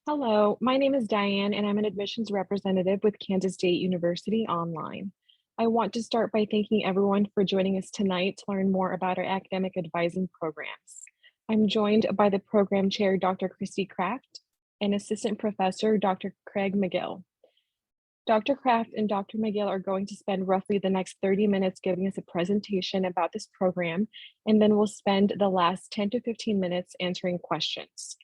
Hello, my name is Diane, and I'm an admissions representative with Kansas State University Online. I want to start by thanking everyone for joining us tonight to learn more about our academic advising programs. I'm joined by the program chair, Dr. Christy Kraft, and assistant professor, Dr. Craig McGill. Dr. Kraft and Dr. McGill are going to spend roughly the next 30 minutes giving us a presentation about this program, and then we'll spend the last 10 to 15 minutes answering questions.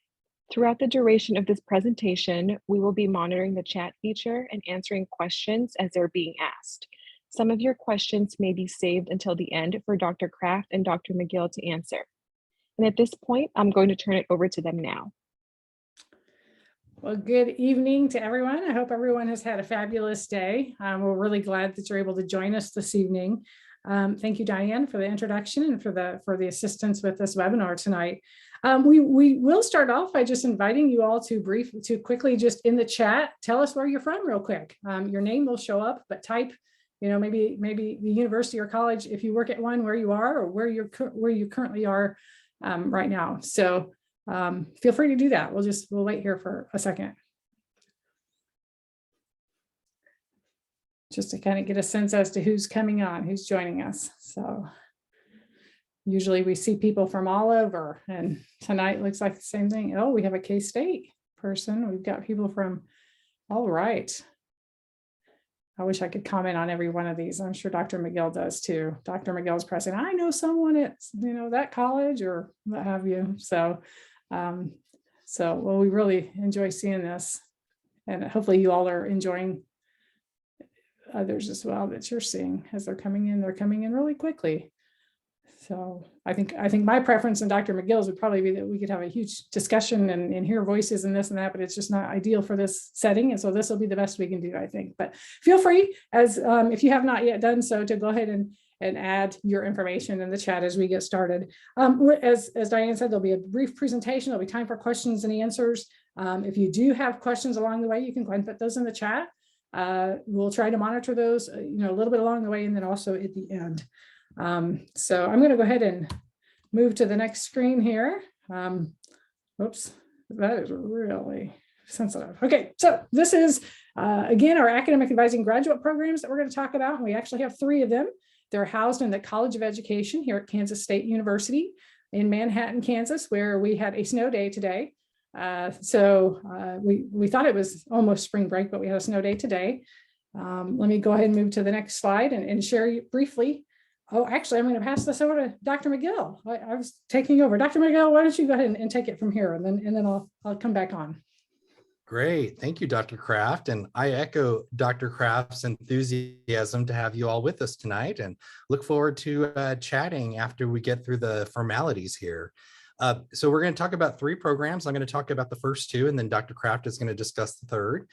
Throughout the duration of this presentation, we will be monitoring the chat feature and answering questions as they're being asked. Some of your questions may be saved until the end for Dr. Kraft and Dr. McGill to answer. And at this point, I'm going to turn it over to them now. Well, good evening to everyone. I hope everyone has had a fabulous day. We're really glad that you're able to join us this evening. Thank you, Diane, for the introduction and for the assistance with this webinar tonight. We will start off by just inviting you all to quickly just in the chat, tell us where you're from real quick. Your name will show up, but type, maybe the university or college, if you work at one, where you are or where you currently are right now. So feel free to do that. We'll wait here for a second. Just to kind of get a sense as to who's coming on, who's joining us. So usually we see people from all over, and tonight looks like the same thing. Oh, we have a K-State person. We've got people from, all right. I wish I could comment on every one of these. I'm sure Dr. McGill does too. Dr. McGill's pressing, I know someone at, that college or what have you. So, well, we really enjoy seeing this, and hopefully you all are enjoying others as well that you're seeing as they're coming in. They're coming in really quickly. So I think my preference and Dr. McGill's would probably be that we could have a huge discussion and hear voices and this and that, but it's just not ideal for this setting. And so this will be the best we can do, I think. But feel free, as if you have not yet done so, to go ahead and add your information in the chat as we get started. As Diane said, there'll be a brief presentation. There'll be time for questions and answers. If you do have questions along the way, you can go ahead and put those in the chat. We'll try to monitor those, a little bit along the way, and then also at the end. So I'm going to go ahead and move to the next screen here. Oops, that is really sensitive. Okay, so this is, again, our academic advising graduate programs that we're going to talk about. And we actually have 3 of them. They're housed in the College of Education here at Kansas State University in Manhattan, Kansas, where we had a snow day today. We thought it was almost spring break, but we had a snow day today. Let me go ahead and move to the next slide and share briefly. Oh, actually, I'm going to pass this over to Dr. McGill. I was taking over. Dr. McGill, why don't you go ahead and take it from here, and then I'll come back on. Great. Thank you, Dr. Kraft. And I echo Dr. Kraft's enthusiasm to have you all with us tonight, and look forward to chatting after we get through the formalities here. So we're going to talk about 3 programs. I'm going to talk about the first 2, and then Dr. Kraft is going to discuss the third.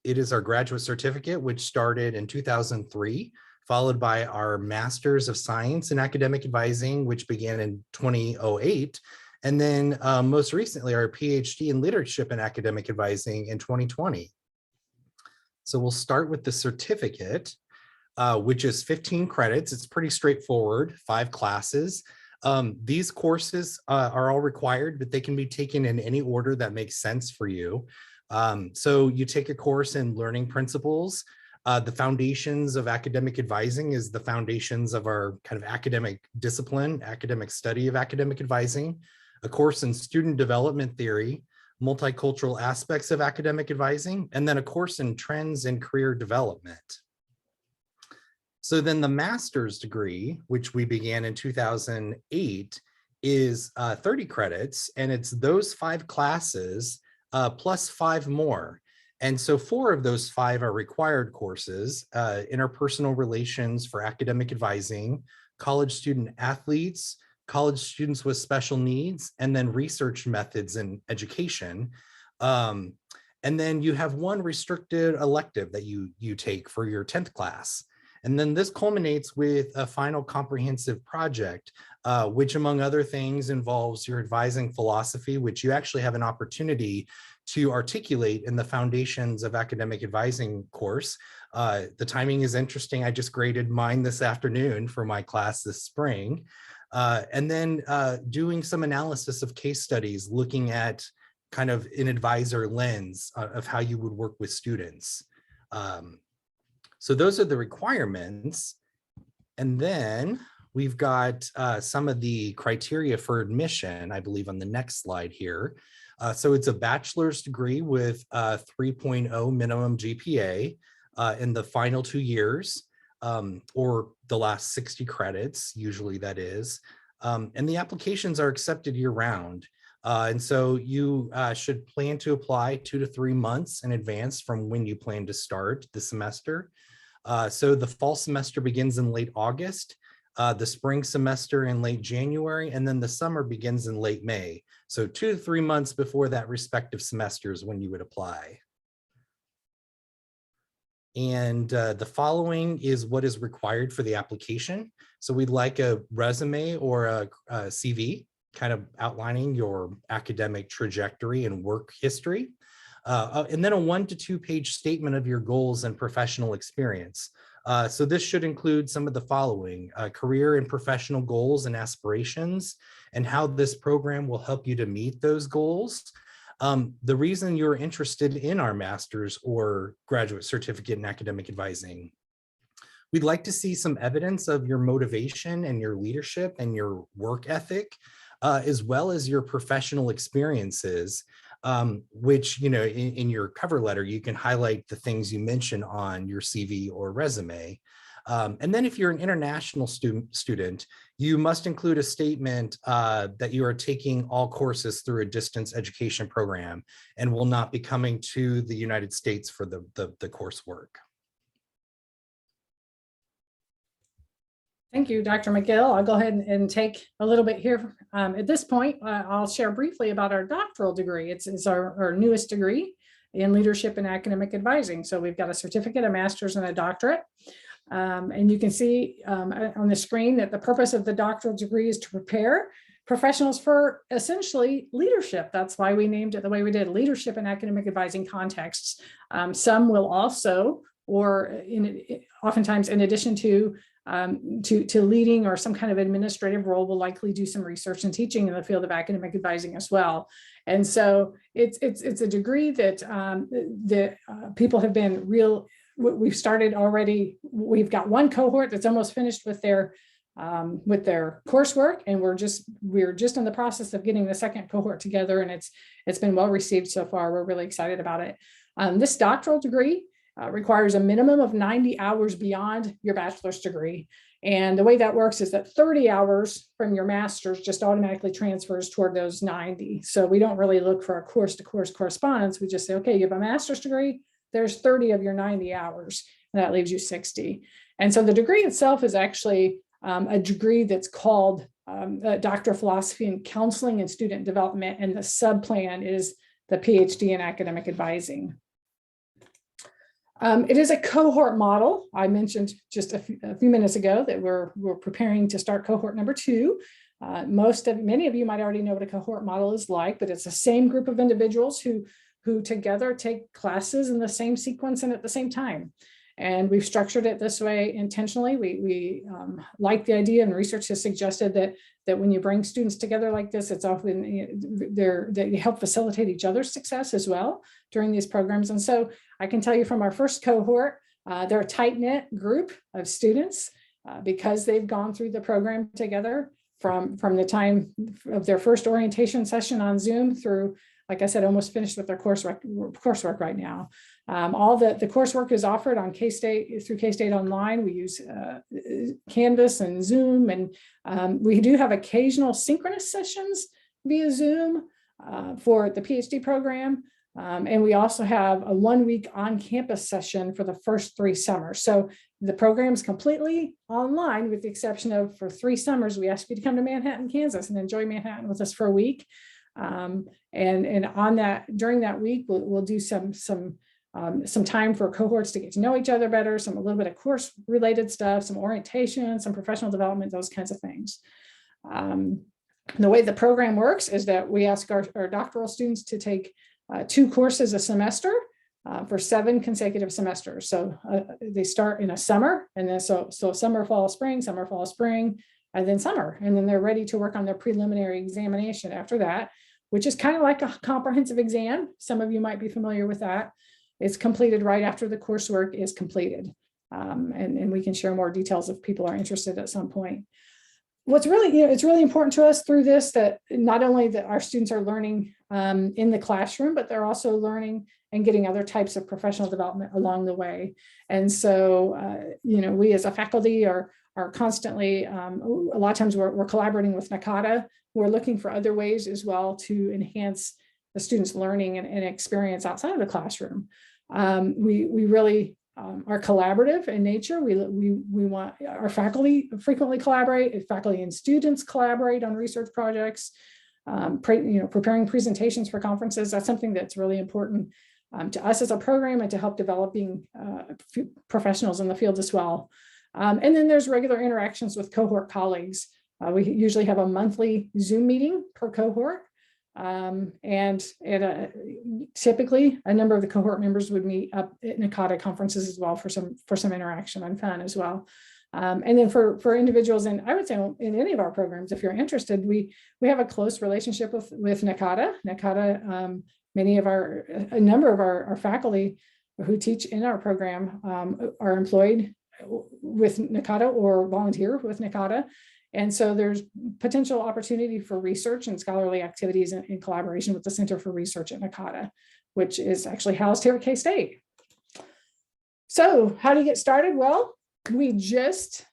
It is our graduate certificate, which started in 2003, followed by our Masters of Science in Academic Advising, which began in 2008. And then most recently, our PhD in Leadership in Academic Advising in 2020. So we'll start with the certificate, which is 15 credits. It's pretty straightforward, 5 classes. These courses are all required, but they can be taken in any order that makes sense for you. So you take a course in learning principles. The foundations of academic advising is the foundations of our kind of academic discipline, academic study of academic advising. A course in student development theory, multicultural aspects of academic advising, and then a course in trends in career development. So then the master's degree, which we began in 2008, is 30 credits, and it's those 5 classes plus 5 more. And so 4 of those 5 are required courses: interpersonal relations for academic advising, college student athletes, college students with special needs, and then research methods in education. And then you have 1 restricted elective that you take for your 10th class. And then this culminates with a final comprehensive project, which among other things involves your advising philosophy, which you actually have an opportunity to articulate in the Foundations of Academic Advising course. The timing is interesting. I just graded mine this afternoon for my class this spring. And then doing some analysis of case studies, looking at kind of an advisor lens of how you would work with students. So those are the requirements. And then we've got some of the criteria for admission, I believe on the next slide here. So it's a bachelor's degree with 3.0 minimum GPA in the final 2 years, or the last 60 credits, usually that is. And the applications are accepted year round. And so you should plan to apply 2 to 3 months in advance from when you plan to start the semester. So the fall semester begins in late August, the spring semester in late January, and then the summer begins in late May. So 2 to 3 months before that respective semester is when you would apply. And the following is what is required for the application. So we'd like a resume or a CV, kind of outlining your academic trajectory and work history. And then a 1 to 2 page statement of your goals and professional experience. So this should include some of the following: career and professional goals and aspirations, and how this program will help you to meet those goals. The reason you're interested in our master's or graduate certificate in academic advising. We'd like to see some evidence of your motivation and your leadership and your work ethic, as well as your professional experiences, which, you know, in your cover letter, you can highlight the things you mention on your CV or resume. And then if you're an international student, you must include a statement that you are taking all courses through a distance education program and will not be coming to the United States for the coursework. Thank you, Dr. McGill. I'll go ahead and take a little bit here. At this point, I'll share briefly about our doctoral degree. It's our newest degree in leadership and academic advising. So we've got a certificate, a master's, and a doctorate. And you can see on the screen that the purpose of the doctoral degree is to prepare professionals for essentially leadership. That's why we named it the way we did, leadership and academic advising contexts. Some will also, or oftentimes in addition to leading or some kind of administrative role, will likely do some research and teaching in the field of academic advising as well. And so it's a degree that people have been we've started already. We've got one cohort that's almost finished with their coursework, and we're just in the process of getting the second cohort together, and it's been well received so far. We're really excited about it. This doctoral degree requires a minimum of 90 hours beyond your bachelor's degree. And the way that works is that 30 hours from your master's just automatically transfers toward those 90. So we don't really look for a course-to-course correspondence. We just say, okay, you have a master's degree, there's 30 of your 90 hours, and that leaves you 60. And so the degree itself is actually a degree that's called Doctor of Philosophy in Counseling and Student Development, and the subplan is the PhD in Academic Advising. It is a cohort model. I mentioned just a few minutes ago that we're preparing to start cohort number 2. Many of you might already know what a cohort model is like, but it's the same group of individuals who together take classes in the same sequence and at the same time. And we've structured it this way intentionally. We like the idea, and research has suggested that when you bring students together like this, it's often they help facilitate each other's success as well during these programs. And so I can tell you from our first cohort, they're a tight-knit group of students because they've gone through the program together from the time of their first orientation session on Zoom through, like I said, almost finished with their coursework right now. All the coursework is offered on K-State through K-State Online. We use Canvas and Zoom, and we do have occasional synchronous sessions via Zoom for the PhD program. And we also have a 1-week on-campus session for the first 3 summers. So the program is completely online, with the exception of for 3 summers, we ask you to come to Manhattan, Kansas, and enjoy Manhattan with us for a week. And on that, during that week, we'll do some time for cohorts to get to know each other better, a little bit of course related stuff, some orientation, some professional development, those kinds of things. The way the program works is that we ask our doctoral students to take 2 courses a semester for 7 consecutive semesters. So they start in a summer, and then so summer, fall, spring, and then summer, and then they're ready to work on their preliminary examination after that. which is kind of like a comprehensive exam. Some of you might be familiar with that. It's completed right after the coursework is completed. And we can share more details if people are interested at some point. What's really, it's really important to us through this that not only that our students are learning in the classroom, but they're also learning and getting other types of professional development along the way. And so, we as a faculty are constantly, a lot of times we're collaborating with NACADA. We're looking for other ways as well to enhance the students' learning and experience outside of the classroom. We really are collaborative in nature. We want our faculty frequently collaborate. Faculty and students collaborate on research projects, preparing presentations for conferences. That's something that's really important to us as a program and to help developing professionals in the field as well. And then there's regular interactions with cohort colleagues. We usually have a monthly Zoom meeting per cohort. Typically a number of the cohort members would meet up at NACADA conferences as well for some interaction and fun as well. And then for individuals, and I would say in any of our programs, if you're interested, we have a close relationship with NACADA. NACADA, a number of our faculty who teach in our program are employed with NACADA or volunteer with NACADA. And so there's potential opportunity for research and scholarly activities in collaboration with the Center for Research at NACADA, which is actually housed here at K-State. So how do you get started? Well, we just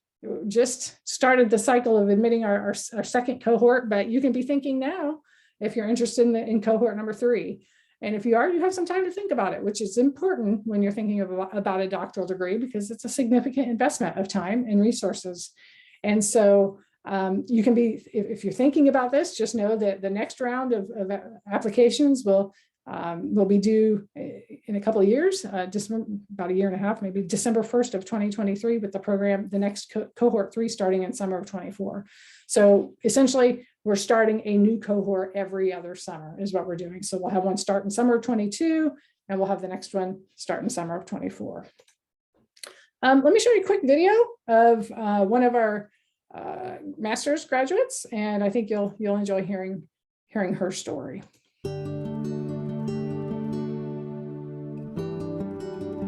started the cycle of admitting our second cohort, but you can be thinking now if you're interested in cohort number 3. And if you are, you have some time to think about it, which is important when you're thinking about a doctoral degree, because it's a significant investment of time and resources. And so you can be, if you're thinking about this, just know that the next round of applications will be due in a couple of years, just about a year and a half, maybe December 1st of 2023, with the program, the next cohort 3 starting in summer of 24. So essentially, we're starting a new cohort every other summer is what we're doing. So we'll have one start in summer of 22, and we'll have the next one start in summer of 24. Let me show you a quick video of one of our master's graduates, and I think you'll enjoy hearing her story.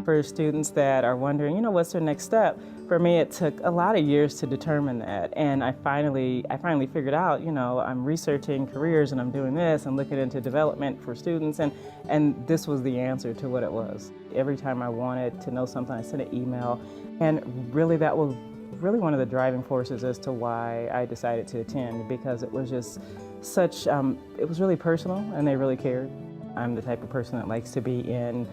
For students that are wondering, what's their next step? For me, it took a lot of years to determine that, and I finally figured out, I'm researching careers and I'm doing this and looking into development for students, and this was the answer to what it was. Every time I wanted to know something, I sent an email, and really that was really one of the driving forces as to why I decided to attend, because it was just such, it was really personal and they really cared. I'm the type of person that likes to be in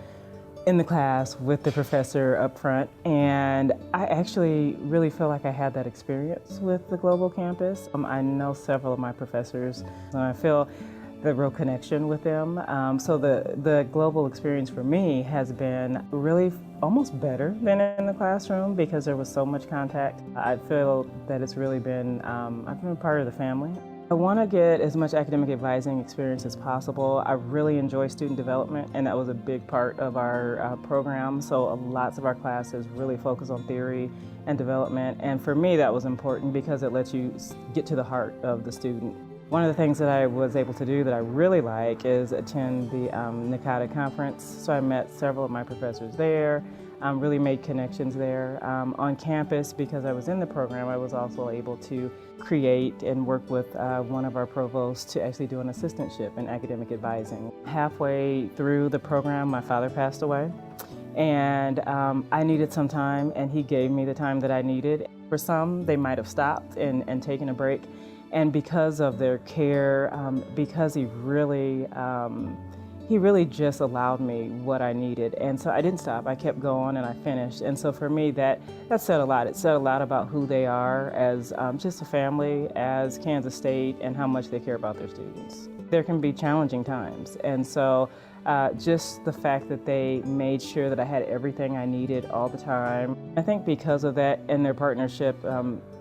the class with the professor up front, and I actually really feel like I had that experience with the global campus. I know several of my professors, and I feel the real connection with them. So the global experience for me has been really almost better than in the classroom, because there was so much contact. I feel that it's really been, I've been a part of the family. I want to get as much academic advising experience as possible. I really enjoy student development, and that was a big part of our program. So lots of our classes really focus on theory and development. And for me, that was important because it lets you get to the heart of the student. One of the things that I was able to do that I really like is attend the NACADA conference. So I met several of my professors there, really made connections there. On campus, because I was in the program, I was also able to create and work with one of our provosts to actually do an assistantship in academic advising. Halfway through the program, my father passed away, and I needed some time, and he gave me the time that I needed. For some, they might have stopped and taken a break. And because of their care, because he really just allowed me what I needed. And so I didn't stop, I kept going and I finished. And so for me, that said a lot. It said a lot about who they are as just a family, as Kansas State, and how much they care about their students. There can be challenging times. And so just the fact that they made sure that I had everything I needed all the time. I think because of that and their partnership,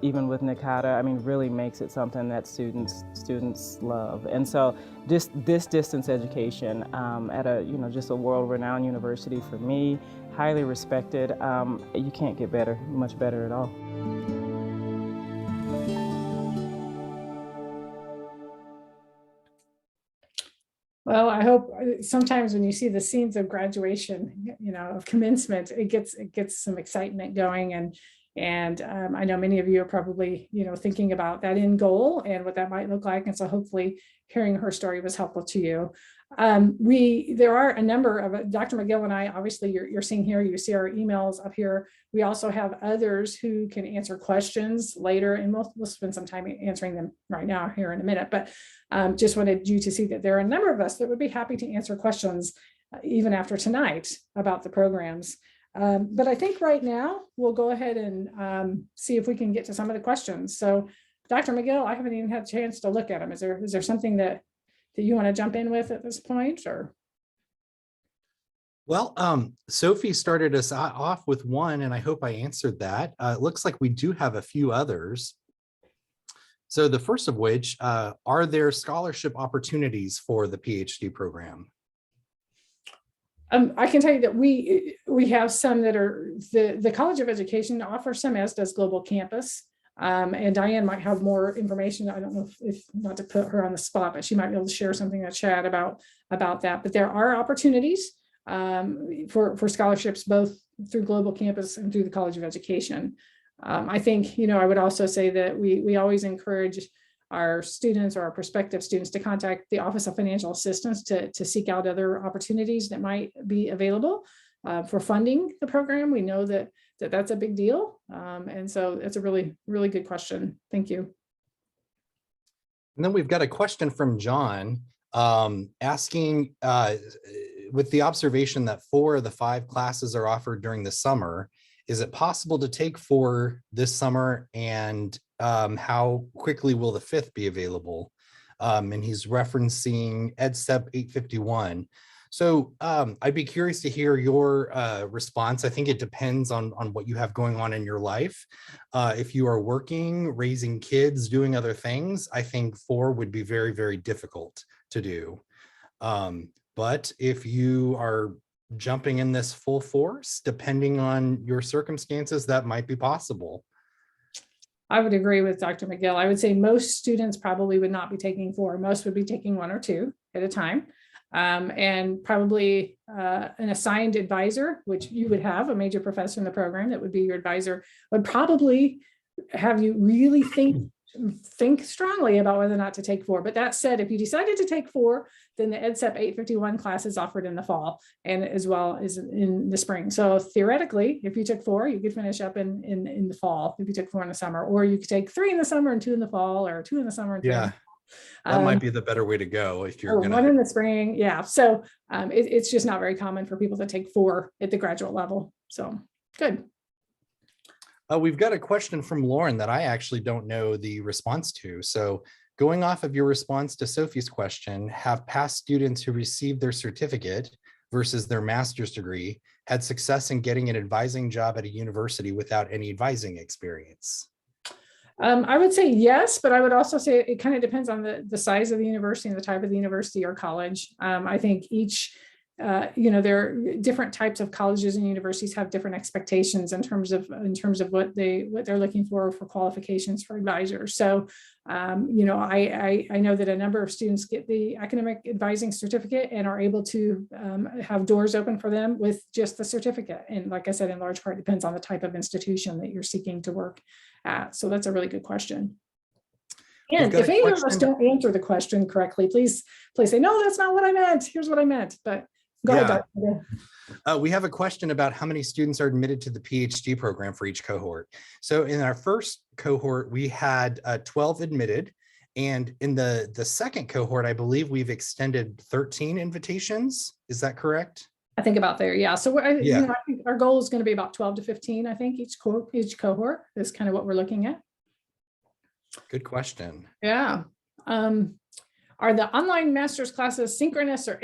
even with NACADA, really makes it something that students love. And so this distance education at a just a world-renowned university, for me, highly respected. You can't get much better at all. Well, I hope sometimes when you see the scenes of graduation, of commencement, it gets some excitement going. And I know many of you are probably, thinking about that end goal and what that might look like. And so hopefully hearing her story was helpful to you. There are a number of, Dr. McGill and I, obviously you're seeing here, you see our emails up here. We also have others who can answer questions later, and we'll spend some time answering them right now here in a minute, but just wanted you to see that there are a number of us that would be happy to answer questions even after tonight about the programs. But I think right now we'll go ahead and see if we can get to some of the questions. So Dr. McGill, I haven't even had a chance to look at them. Is there something that you want to jump in with at this point, or? Well, Sophie started us off with one, and I hope I answered that. It looks like we do have a few others. So the first of which, are there scholarship opportunities for the PhD program? I can tell you that we have some that are, the College of Education offers some, as does Global Campus. And Diane might have more information. I don't know if not to put her on the spot, but she might be able to share something in the chat about that. But there are opportunities for scholarships, both through Global Campus and through the College of Education. I think, I would also say that we always encourage our students or our prospective students to contact the Office of Financial Assistance to seek out other opportunities that might be available for funding the program. We know that's a big deal. And so it's a really, really good question. Thank you. And then we've got a question from John asking, with the observation that 4 of the 5 classes are offered during the summer, is it possible to take 4 this summer, and how quickly will the 5th be available? And he's referencing EdStep 851. So I'd be curious to hear your response. I think it depends on what you have going on in your life. If you are working, raising kids, doing other things, I think 4 would be very, very difficult to do. But if you are jumping in this full force, depending on your circumstances, that might be possible. I would agree with Dr. McGill. I would say most students probably would not be taking 4. Most would be taking 1 or 2 at a time. And probably an assigned advisor, which you would have, a major professor in the program that would be your advisor, would probably have you really think strongly about whether or not to take 4. But that said, if you decided to take 4, then the EdStep 851 class is offered in the fall and as well as in the spring. So theoretically, if you took 4, you could finish up in the fall. If you took 4 in the summer, or you could take 3 in the summer and 2 in the fall, or 2 in the summer and 3 in the fall. That might be the better way to go if you're gonna 1 in the spring. Yeah. So it's just not very common for people to take 4 at the graduate level. So good. We've got a question from Lauren that I actually don't know the response to. So going off of your response to Sophie's question, have past students who received their certificate versus their master's degree had success in getting an advising job at a university without any advising experience? I would say yes, but I would also say it kind of depends on the size of the university and the type of the university or college. I think each, there are different types of colleges and universities have different expectations in terms of what they're looking for qualifications for advisors. So, I know that a number of students get the academic advising certificate and are able to have doors open for them with just the certificate. And like I said, in large part depends on the type of institution that you're seeking to work at. So that's a really good question. And if any of us don't answer the question correctly, please say, no, that's not what I meant. Here's what I meant. But go ahead, Dr. We have a question about how many students are admitted to the PhD program for each cohort. So in our first cohort, we had 12 admitted. And in the second cohort, I believe we've extended 13 invitations. Is that correct? I think about there. Yeah. So I think our goal is going to be about 12 to 15. I think each cohort is kind of what we're looking at. Good question. Yeah. Are the online master's classes synchronous or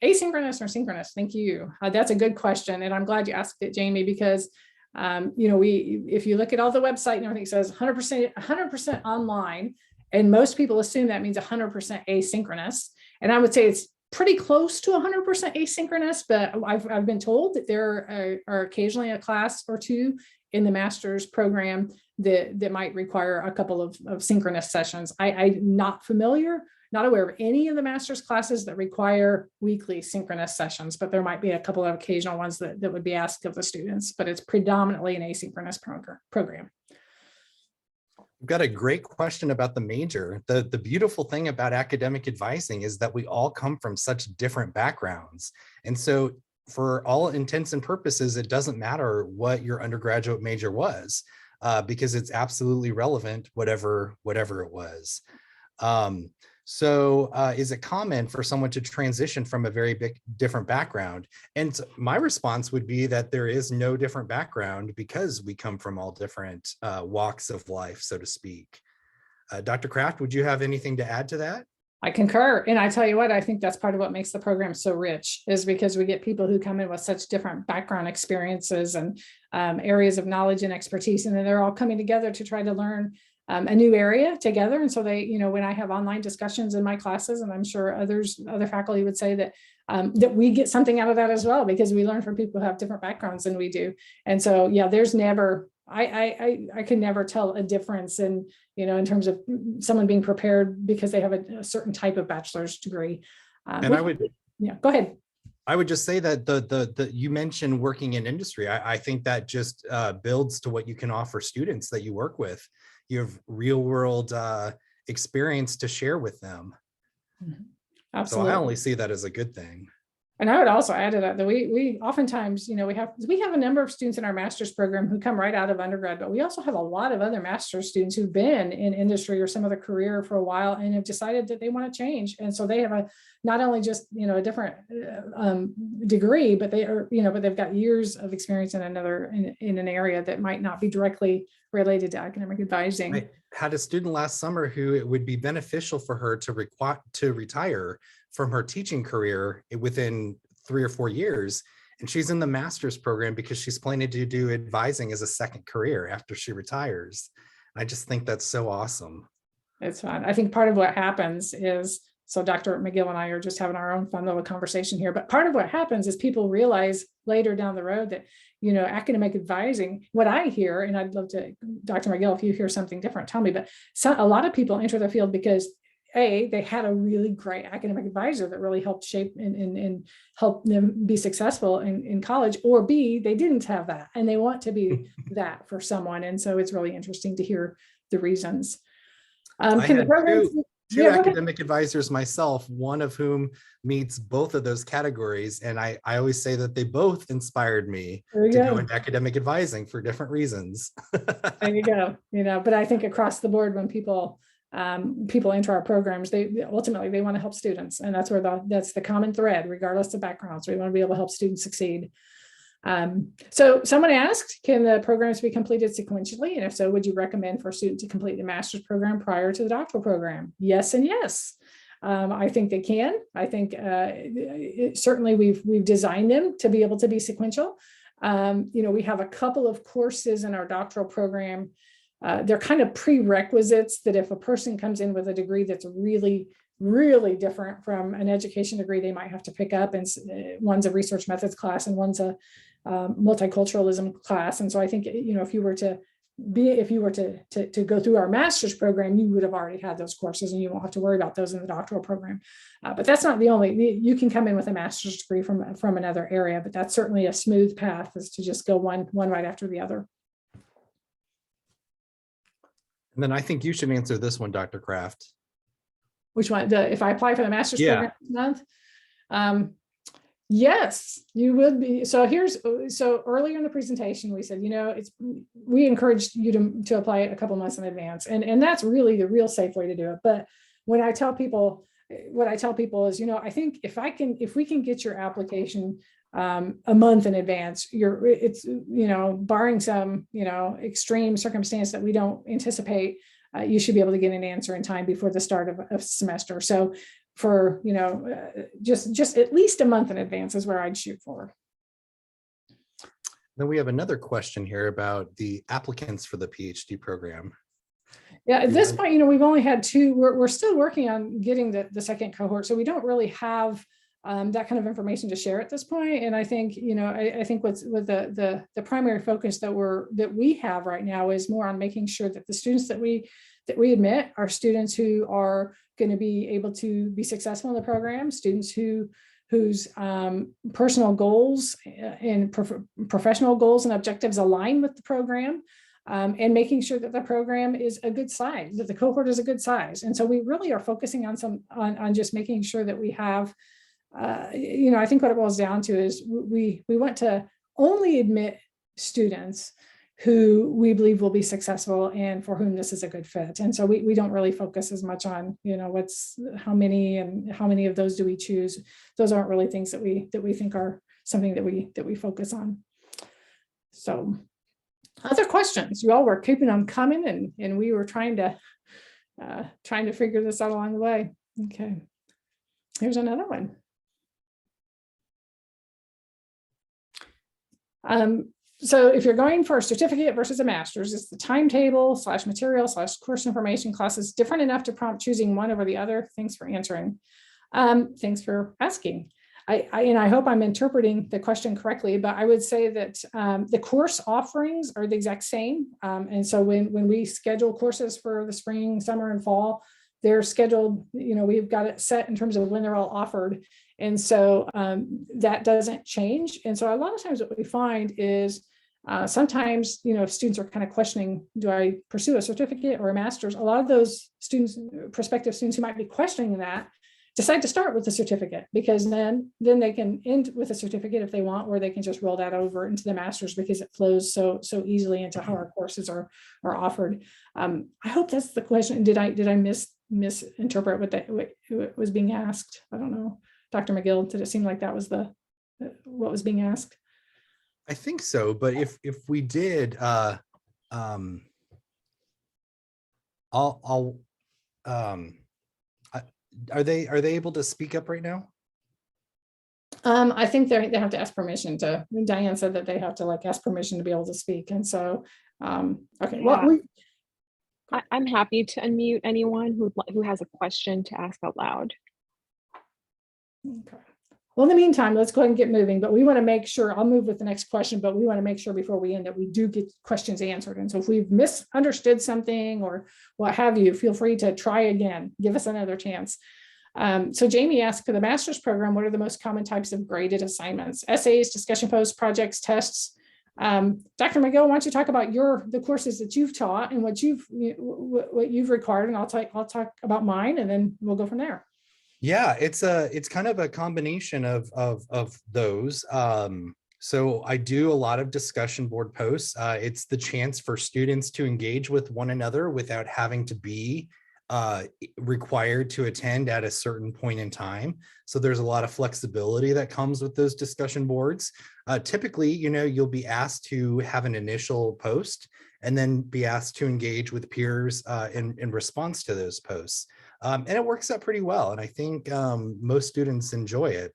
asynchronous or synchronous? Thank you. That's a good question. And I'm glad you asked it, Jamie, because, if you look at all the website and everything, it says 100% online, and most people assume that means 100% asynchronous. And I would say it's pretty close to 100% asynchronous, but I've been told that there are occasionally a class or 2 in the master's program that might require a couple of synchronous sessions. I'm not familiar not aware of any of the master's classes that require weekly synchronous sessions, but there might be a couple of occasional ones that would be asked of the students, but it's predominantly an asynchronous program. We've got a great question about the major. The beautiful thing about academic advising is that we all come from such different backgrounds. And so for all intents and purposes, it doesn't matter what your undergraduate major was, because it's absolutely relevant, whatever it was. So is it common for someone to transition from a very different background? And my response would be that there is no different background because we come from all different walks of life, so to speak. Dr. Kraft, would you have anything to add to that? I concur. And I tell you what, I think that's part of what makes the program so rich, is because we get people who come in with such different background experiences and areas of knowledge and expertise, and then they're all coming together to try to learn a new area together. And so they, when I have online discussions in my classes, and I'm sure other faculty would say that that we get something out of that as well, because we learn from people who have different backgrounds than we do. And so, yeah, there's never, I can never tell a difference in, in terms of someone being prepared because they have a certain type of bachelor's degree. And I would, yeah, go ahead. I would just say that the you mentioned working in industry. I think that just builds to what you can offer students that you work with. You have real world experience to share with them. Absolutely. So I only see that as a good thing. And I would also add to that we oftentimes, we have a number of students in our master's program who come right out of undergrad, but we also have a lot of other master's students who've been in industry or some other career for a while and have decided that they want to change. And so they have not only just, a different degree, but they are, but they've got years of experience in in an area that might not be directly related to academic advising. I had a student last summer who it would be beneficial for her to retire from her teaching career within 3 or 4 years. And she's in the master's program because she's planning to do advising as a second career after she retires. I just think that's so awesome. It's fun. I think part of what happens is, so Dr. McGill and I are just having our own fun little conversation here, but part of what happens is people realize later down the road that, academic advising, what I hear, and I'd love to, Dr. McGill, if you hear something different, tell me, but a lot of people enter the field because they had a really great academic advisor that really helped shape and help them be successful in college, or B, they didn't have that and they want to be that for someone. And so it's really interesting to hear the reasons. I had two academic advisors myself, one of whom meets both of those categories. And I always say that they both inspired me to go into academic advising for different reasons. There you go. But I think across the board, when people enter our programs, they ultimately want to help students, and that's the common thread, regardless of backgrounds. We want to be able to help students succeed. So someone asked, can the programs be completed sequentially? And if so, would you recommend for a student to complete the master's program prior to the doctoral program? Yes and yes. I think they can. I think certainly we've designed them to be able to be sequential. We have a couple of courses in our doctoral program. They're kind of prerequisites that if a person comes in with a degree that's really, really different from an education degree, they might have to pick up. And one's a research methods class and one's a multiculturalism class. And so I think, if you were to go through our master's program, you would have already had those courses and you won't have to worry about those in the doctoral program. But that's not the only, you can come in with a master's degree from another area, but that's certainly a smooth path, is to just go one right after the other. And then I think you should answer this one, Dr. Kraft. Which one? If I apply for the master's program this month? Yes, you would be. So earlier in the presentation, we said, we encouraged you to apply a couple months in advance. And that's really the real safe way to do it. But when I tell people, what I tell people is, I think if we can get your application a month in advance, barring some, extreme circumstance that we don't anticipate, you should be able to get an answer in time before the start of a semester. So for, just at least a month in advance is where I'd shoot for. Then we have another question here about the applicants for the PhD program. Yeah, at this point, we've only had 2. We're still working on getting the second cohort, so we don't really have that kind of information to share at this point. And I think, I think what's with the primary focus that we have right now is more on making sure that the students that we admit are students who are going to be able to be successful in the program, students whose personal goals and professional goals and objectives align with the program, and making sure that the program is a good size, that the cohort is a good size. And so we really are focusing on just making sure that we have, I think what it boils down to is we want to only admit students who we believe will be successful and for whom this is a good fit. And so we don't really focus as much on, how many of those do we choose. Those aren't really things that we think are something that we focus on. So other questions? You all were keeping them coming, and we were trying to figure this out along the way. Okay, here's another one. So if you're going for a certificate versus a master's, is the timetable / material / course information classes different enough to prompt choosing one over the other? Thanks for answering. Thanks for asking. I hope I'm interpreting the question correctly, but I would say that the course offerings are the exact same. And so when we schedule courses for the spring, summer, and fall, they're scheduled, we've got it set in terms of when they're all offered. And so that doesn't change. And so a lot of times what we find is sometimes, if students are kind of questioning, do I pursue a certificate or a master's? A lot of those students, prospective students who might be questioning that, decide to start with a certificate, because then they can end with a certificate if they want, or they can just roll that over into the master's because it flows so easily into how our courses are offered. I hope that's the question. Did I misinterpret what was being asked? I don't know. Dr. McGill, did it seem like that was what was being asked? I think so, but if we did, are they able to speak up right now? I think they have to ask permission to. Diane said that they have to ask permission to be able to speak, and so okay. Yeah. Well, I'm happy to unmute anyone who has a question to ask out loud. Okay. Well, in the meantime, let's go ahead and get moving, but we want to make sure, I'll move with the next question, but we want to make sure before we end that we do get questions answered. And so if we've misunderstood something or what have you, feel free to try again, give us another chance. So Jamie asked, for the master's program, what are the most common types of graded assignments? Essays, discussion posts, projects, tests. Dr. McGill, why don't you talk about the courses that you've taught and what you've required, and I'll talk about mine, and then we'll go from there. Yeah, it's kind of a combination of those. So I do a lot of discussion board posts. It's the chance for students to engage with one another without having to be required to attend at a certain point in time. So there's a lot of flexibility that comes with those discussion boards. Typically, you'll be asked to have an initial post and then be asked to engage with peers in response to those posts. And it works out pretty well. And I think most students enjoy it.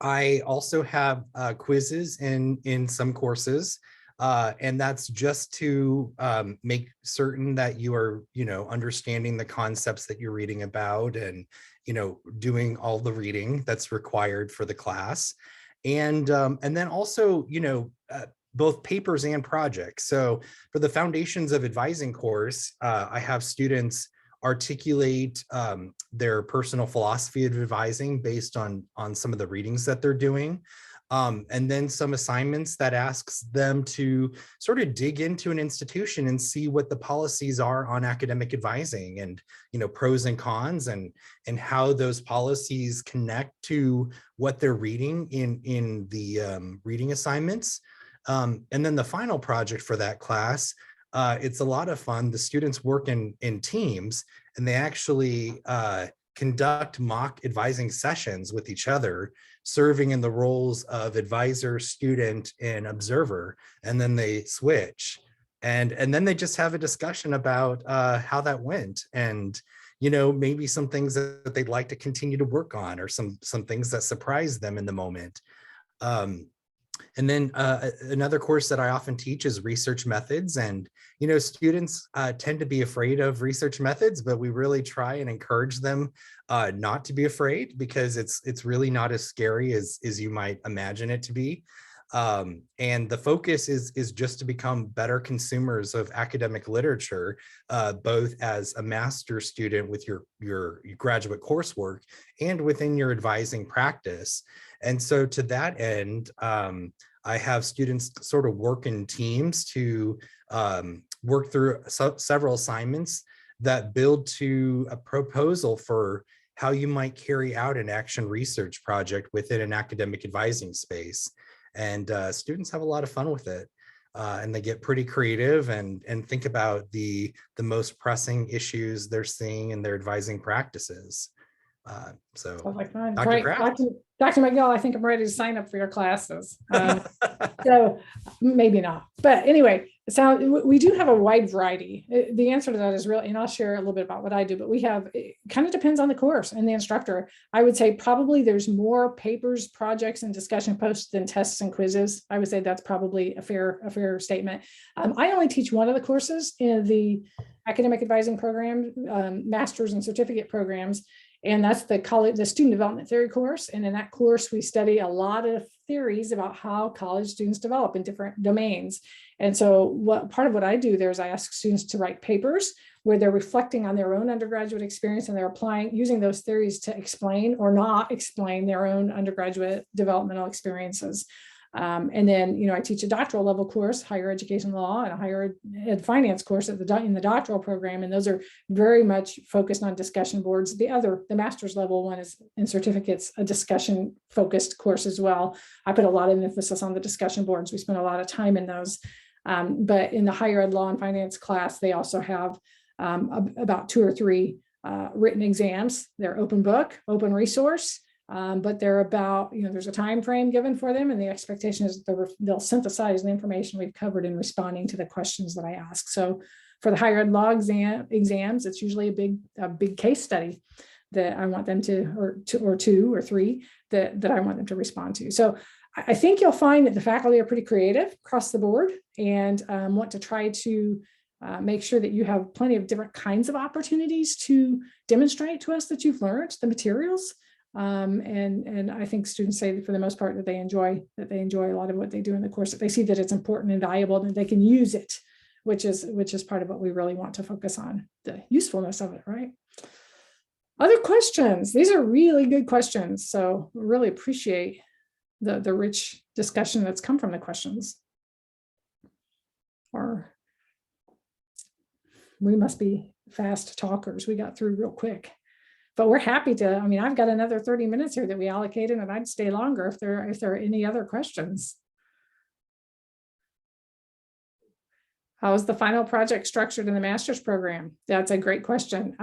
I also have quizzes in some courses, and that's just to make certain that you are, understanding the concepts that you're reading about, and, doing all the reading that's required for the class. And then also, both papers and projects. So for the Foundations of Advising course, I have students articulate their personal philosophy of advising based on some of the readings that they're doing. And then some assignments that asks them to sort of dig into an institution and see what the policies are on academic advising, and pros and cons, and how those policies connect to what they're reading in the reading assignments. And then the final project for that class, it's a lot of fun. The students work in teams, and they actually conduct mock advising sessions with each other, serving in the roles of advisor, student, and observer. And then they switch, and then they just have a discussion about how that went, and maybe some things that they'd like to continue to work on, or some things that surprise them in the moment. And then another course that I often teach is research methods. And, you know, students tend to be afraid of research methods, but we really try and encourage them not to be afraid, because it's really not as scary as you might imagine it to be. And the focus is just to become better consumers of academic literature, both as a master's student with your graduate coursework and within your advising practice. And so to that end, I have students sort of work in teams to work through several assignments that build to a proposal for how you might carry out an action research project within an academic advising space. And students have a lot of fun with it. And they get pretty creative and think about the most pressing issues they're seeing in their advising practices. So Like fun. Dr. Right. Kraft. Dr. McGill, I think I'm ready to sign up for your classes. So maybe not. But anyway, so we do have a wide variety. The answer to that is really, and I'll share a little bit about what I do, but we have, it kind of depends on the course and the instructor. I would say probably there's more papers, projects, and discussion posts than tests and quizzes. I would say that's probably a fair statement. I only teach one of the courses in the academic advising program, master's and certificate programs. And that's the student development theory course. And in that course, we study a lot of theories about how college students develop in different domains. And so part of what I do there is I ask students to write papers where they're reflecting on their own undergraduate experience, and they're using those theories to explain or not explain their own undergraduate developmental experiences. And then, you know, I teach a doctoral level course, higher education law, and a higher ed finance course in the doctoral program. And those are very much focused on discussion boards. The master's level one is in certificates, a discussion focused course as well. I put a lot of emphasis on the discussion boards. We spend a lot of time in those. But in the higher ed law and finance class, they also have about 2 or 3 written exams. They're open book, open resource. But they're about, you know, there's a time frame given for them, and the expectation is that they'll synthesize the information we've covered in responding to the questions that I ask. So for the higher ed law exams, it's usually a big case study that I want them to, or 2 or 3 that I want them to respond to. So I think you'll find that the faculty are pretty creative across the board, and want to try to make sure that you have plenty of different kinds of opportunities to demonstrate to us that you've learned the materials. And I think students say that for the most part that they enjoy a lot of what they do in the course, that they see that it's important and valuable and that they can use it, which is part of what we really want to focus on, the usefulness of it, right? Other questions? These are really good questions. So really appreciate the rich discussion that's come from the questions. Or we must be fast talkers. We got through real quick. But we're happy to, I mean, I've got another 30 minutes here that we allocated, and I'd stay longer if there are any other questions. How is the final project structured in the master's program? That's a great question.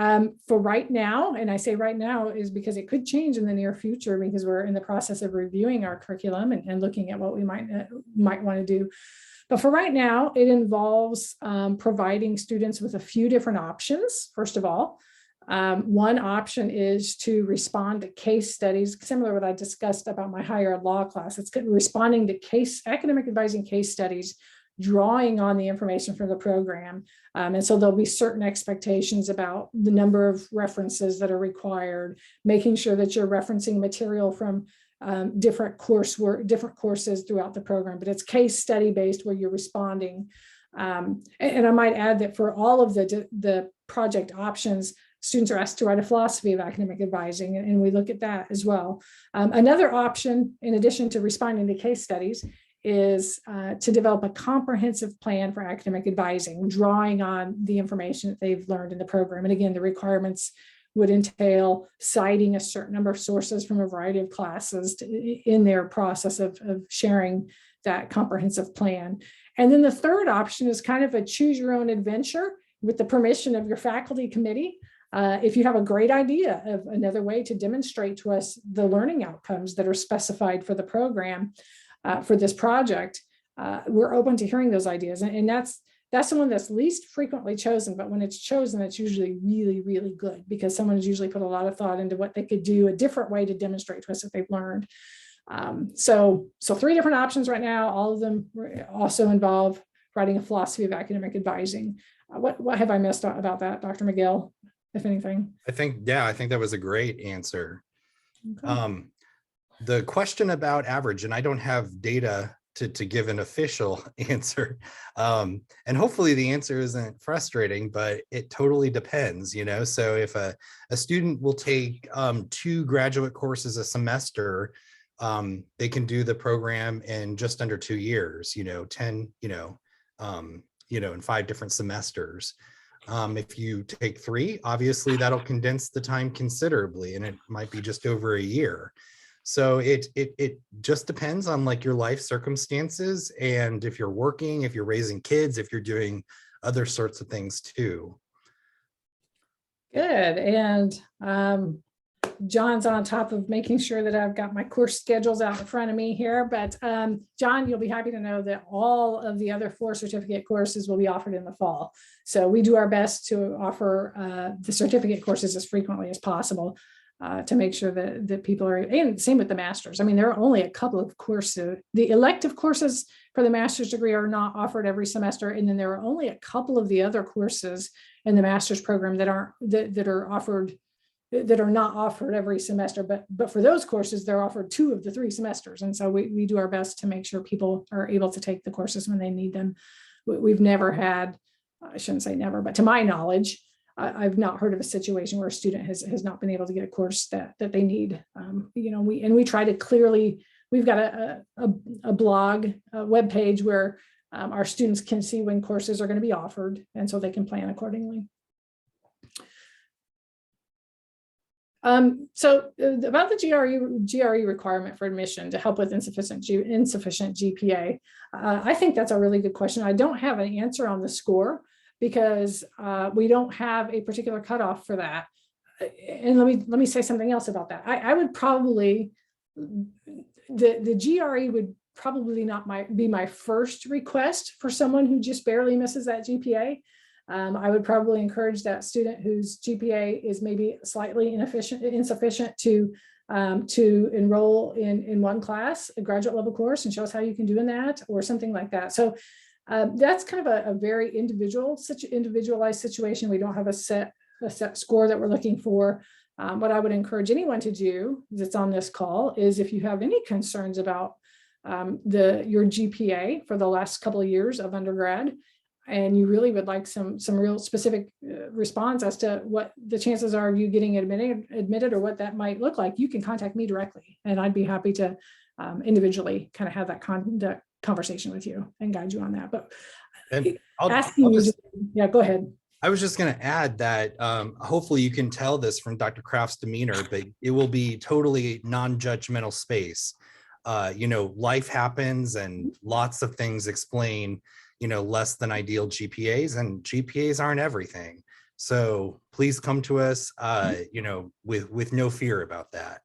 For right now, and I say right now is because it could change in the near future, because we're in the process of reviewing our curriculum and looking at what we might want to do. But for right now, it involves providing students with a few different options, first of all. One option is to respond to case studies, similar to what I discussed about my higher ed law class. It's responding to academic advising case studies, drawing on the information from the program. And so there'll be certain expectations about the number of references that are required, making sure that you're referencing material from different courses throughout the program, but it's case study based where you're responding. And I might add that for all of the project options, students are asked to write a philosophy of academic advising, and we look at that as well. Another option, in addition to responding to case studies, is to develop a comprehensive plan for academic advising, drawing on the information that they've learned in the program. And again, the requirements would entail citing a certain number of sources from a variety of classes in their process of sharing that comprehensive plan. And then the third option is kind of a choose your own adventure with the permission of your faculty committee. If you have a great idea of another way to demonstrate to us the learning outcomes that are specified for the program, for this project, we're open to hearing those ideas. And that's the one that's least frequently chosen, but when it's chosen, it's usually really, really good, because someone has usually put a lot of thought into what they could do, a different way to demonstrate to us that they've learned. So 3 different options right now. All of them also involve writing a philosophy of academic advising. What have I missed about that, Dr. McGill, if anything? I think that was a great answer. Okay. The question about average, and I don't have data to give an official answer. And hopefully the answer isn't frustrating, but it totally depends, So if a student will take 2 graduate courses a semester, they can do the program in just under 2 years, 10, in 5 different semesters. If you take 3, obviously that'll condense the time considerably, and it might be just over a year. So it just depends on like your life circumstances, and if you're working, if you're raising kids, if you're doing other sorts of things too. Good. And John's on top of making sure that I've got my course schedules out in front of me here. But John, you'll be happy to know that all of the other 4 certificate courses will be offered in the fall. So we do our best to offer the certificate courses as frequently as possible to make sure that people are, and same with the master's. I mean, there are only a couple of courses. The elective courses for the master's degree are not offered every semester. And then there are only a couple of the other courses in the master's program that are not offered every semester, but for those courses, they're offered 2 of the 3 semesters. And so we do our best to make sure people are able to take the courses when they need them. We've never had, I shouldn't say never, but to my knowledge, I've not heard of a situation where a student has not been able to get a course that they need. We try to clearly, we've got a blog, a web page where our students can see when courses are going to be offered, and so they can plan accordingly. So about the GRE requirement for admission to help with insufficient GPA, I think that's a really good question. I don't have an answer on the score because we don't have a particular cutoff for that. And let me say something else about that. I would probably, the GRE would probably not be my first request for someone who just barely misses that GPA. I would probably encourage that student whose GPA is maybe slightly insufficient to enroll in one class, a graduate level course, and show us how you can do in that, or something like that. So that's kind of a very individualized situation. We don't have a set score that we're looking for. What I would encourage anyone to do that's on this call is, if you have any concerns about your GPA for the last couple of years of undergrad, and you really would like some real specific response as to what the chances are of you getting admitted or what that might look like, you can contact me directly, and I'd be happy to individually kind of have that conversation with you and guide you on that. But yeah, go ahead. I was just going to add that hopefully you can tell this from Dr. Kraft's demeanor, but it will be totally non-judgmental space. Life happens, and lots of things explain less than ideal GPAs, and GPAs aren't everything. So please come to us, with no fear about that.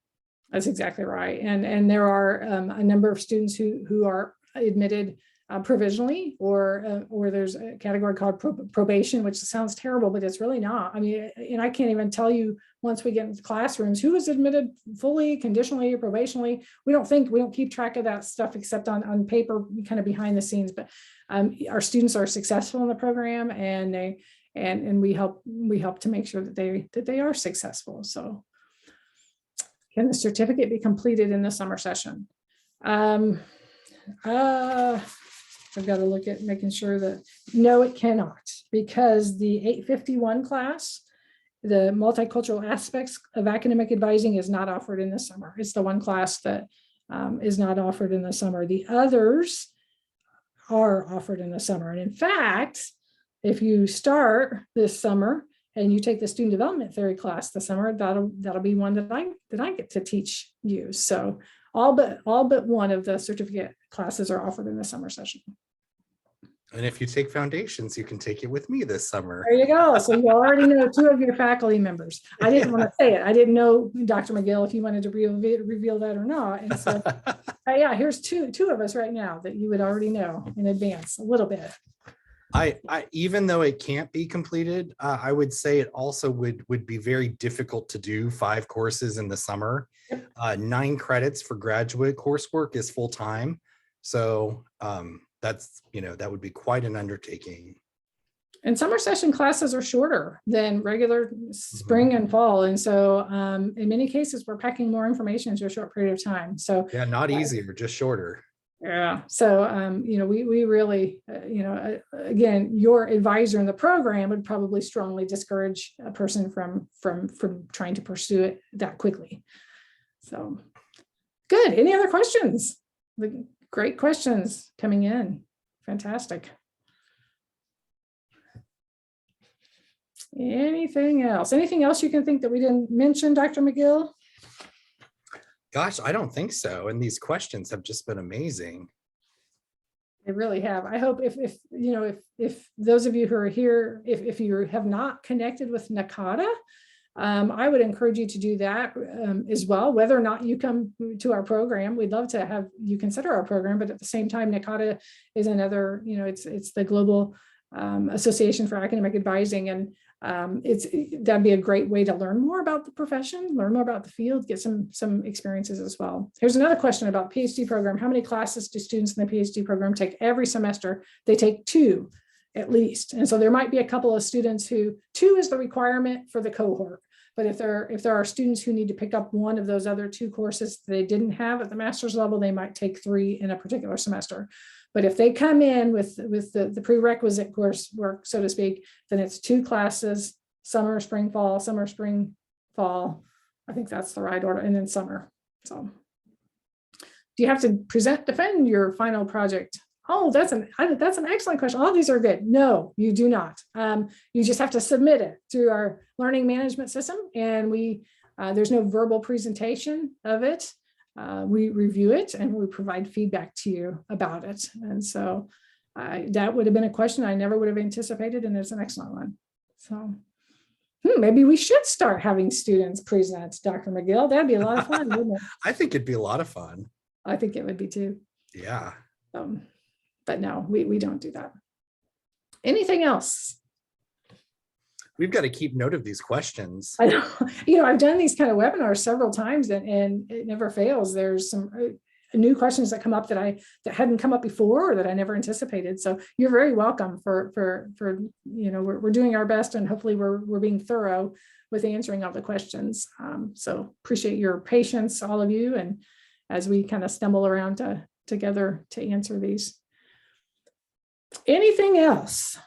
That's exactly right. And there are a number of students who are admitted provisionally, or there's a category called probation, which sounds terrible, but it's really not. I mean, and I can't even tell you, once we get into classrooms, who is admitted fully, conditionally, or probationally. We don't keep track of that stuff except on paper, kind of behind the scenes. But our students are successful in the program, and we help to make sure that they are successful. So, can the certificate be completed in the summer session? I've got to look at making sure that, no, it cannot, because the 851 class, the multicultural aspects of academic advising, is not offered in the summer. It's the one class that is not offered in the summer. The others are offered in the summer. And in fact, if you start this summer and you take the student development theory class this summer, that'll be one that I get to teach you. So all but one of the certificate classes are offered in the summer session. And if you take foundations, you can take it with me this summer. There you go. So you already know 2 of your faculty members. I didn't want to say it. I didn't know, Dr. McGill, if you wanted to reveal that or not. And so, yeah, here's two of us right now that you would already know in advance a little bit. Even though it can't be completed, I would say it also would be very difficult to do 5 courses in the summer. 9 credits for graduate coursework is full time. So that's, that would be quite an undertaking. And summer session classes are shorter than regular spring and fall. And so in many cases, we're packing more information into a short period of time. So yeah, not easier, just shorter. Yeah. So, we really, again, your advisor in the program would probably strongly discourage a person from trying to pursue it that quickly. So good. Any other questions? Great questions coming in. Fantastic. Anything else? Anything else you can think that we didn't mention, Dr. McGill? Gosh, I don't think so. And these questions have just been amazing. They really have. I hope if those of you who are here, if you have not connected with NACADA, I would encourage you to do that as well. Whether or not you come to our program, we'd love to have you consider our program. But at the same time, NACADA is another, it's the Global Association for Academic Advising, and that'd be a great way to learn more about the profession, learn more about the field, get some experiences as well. Here's another question about PhD program. How many classes do students in the PhD program take every semester? They take 2 at least. And so there might be a couple of students who 2 is the requirement for the cohort. But if there are students who need to pick up one of those other 2 courses they didn't have at the master's level, they might take 3 in a particular semester. But if they come in with the prerequisite coursework, so to speak, then it's 2 classes, summer, spring, fall, summer, spring, fall. I think that's the right order, and then summer. So do you have to defend your final project? Oh, that's an excellent question. All these are good. No, you do not. You just have to submit it through our learning management system, and there's no verbal presentation of it. We review it and we provide feedback to you about it. And so that would have been a question I never would have anticipated, and it's an excellent one. So maybe we should start having students present, Dr. McGill. That'd be a lot of fun, wouldn't it? I think it'd be a lot of fun. I think it would be too. Yeah. But no, we don't do that. Anything else? We've got to keep note of these questions. I know, I've done these kind of webinars several times, and it never fails. There's some new questions that come up that hadn't come up before, or that I never anticipated. So you're very welcome for we're doing our best, and hopefully we're being thorough with answering all the questions. So appreciate your patience, all of you, and as we kind of stumble around together to answer these. Anything else?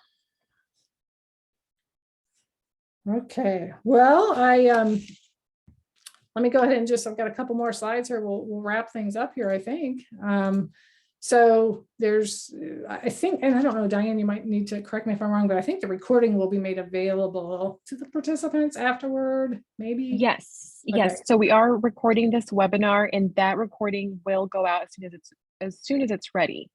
Okay, well, let me go ahead and I've got a couple more slides here. We'll wrap things up here, I think. So I think, and I don't know, Diane, you might need to correct me if I'm wrong, but I think the recording will be made available to the participants afterward, maybe? Yes, Okay. yes. So we are recording this webinar, and that recording will go out as soon as it's ready.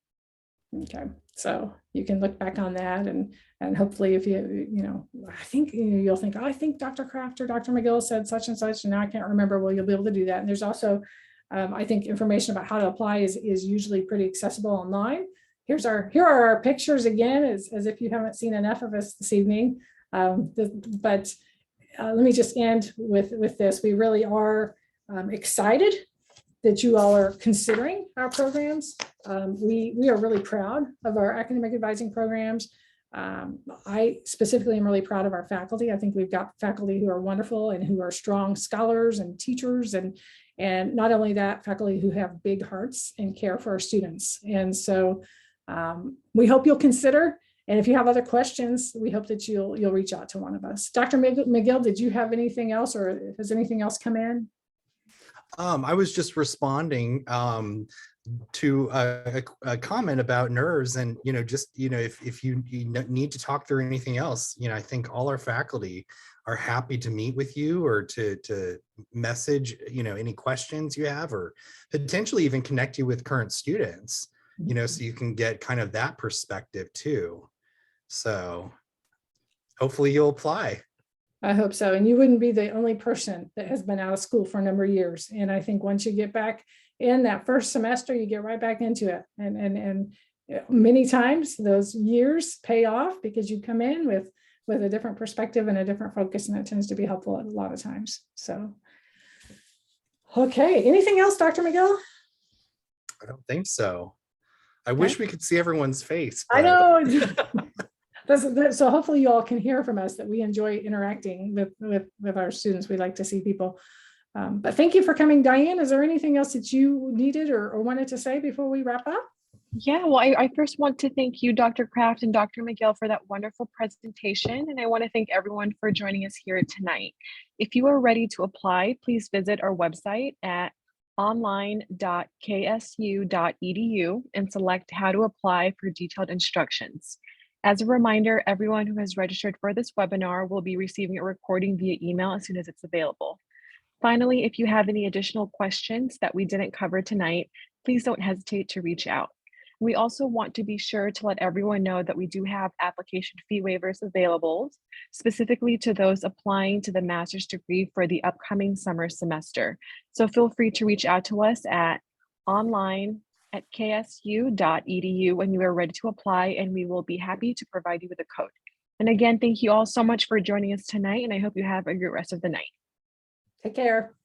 Okay, so you can look back on that, and hopefully if I think you'll think, oh, I think Dr. Kraft or Dr. McGill said such and such, and now I can't remember. Well, you'll be able to do that. And there's also, I think, information about how to apply is usually pretty accessible online. Here are our pictures again, as if you haven't seen enough of us this evening. But let me just end with this. We really are excited that you all are considering our programs. We are really proud of our academic advising programs. I specifically am really proud of our faculty. I think we've got faculty who are wonderful and who are strong scholars and teachers, and not only that, faculty who have big hearts and care for our students. And so we hope you'll consider, and if you have other questions, we hope that you'll reach out to one of us. Dr. McGill, did you have anything else, or has anything else come in? I was just responding to a comment about nerves, and if you need to talk through anything else, I think all our faculty are happy to meet with you, or to message any questions you have, or potentially even connect you with current students, so you can get kind of that perspective too. So hopefully you'll apply. I hope so. And you wouldn't be the only person that has been out of school for a number of years. And I think once you get back in that first semester, you get right back into it. And many times those years pay off because you come in with a different perspective and a different focus, and it tends to be helpful a lot of times. So, okay, anything else, Dr. McGill? I don't think so. I wish we could see everyone's face. I but- know. So hopefully you all can hear from us that we enjoy interacting with our students. We like to see people. But thank you for coming, Diane. Is there anything else that you needed or wanted to say before we wrap up? Yeah, well, I first want to thank you, Dr. Kraft and Dr. McGill, for that wonderful presentation. And I want to thank everyone for joining us here tonight. If you are ready to apply, please visit our website at online.ksu.edu and select how to apply for detailed instructions. As a reminder, everyone who has registered for this webinar will be receiving a recording via email as soon as it's available. Finally, if you have any additional questions that we didn't cover tonight, please don't hesitate to reach out. We also want to be sure to let everyone know that we do have application fee waivers available, specifically to those applying to the master's degree for the upcoming summer semester. So feel free to reach out to us at online@ksu.edu when you are ready to apply, and we will be happy to provide you with a code. And again, thank you all so much for joining us tonight, and I hope you have a great rest of the night. Take care.